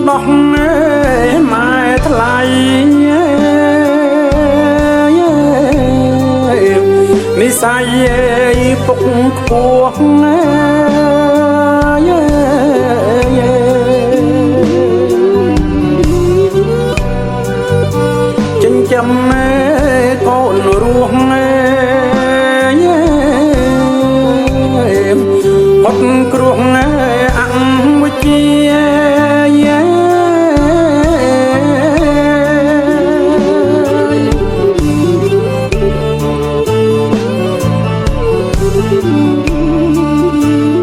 ដោះម៉ែថ្លៃនិស័យពុកខ្ពស់ចិញ្ចឹមកូនរស់អត់គ្រោះអវិជ្ជា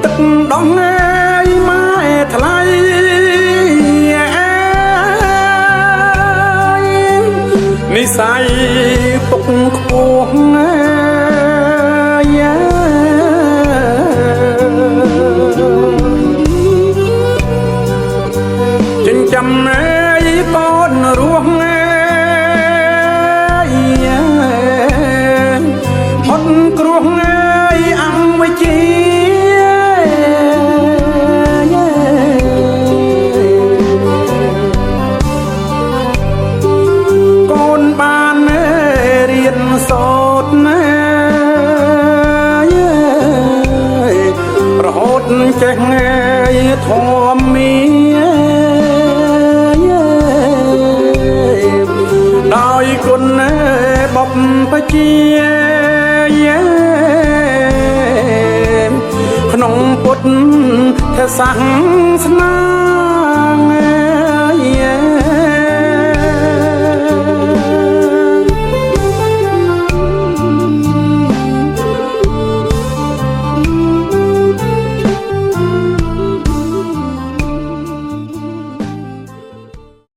ទឹកដងម៉ែថ្លៃនិស័យពុកខ្ពស់ចិញ្ចឹមកូនរស់ហត់គ្រោះអវិជ្ជាកូនបានរៀនសូត្ររហូតចេះធម៌មីដោយគុណបព្វជិក្នុងពុទ្ធសាសនា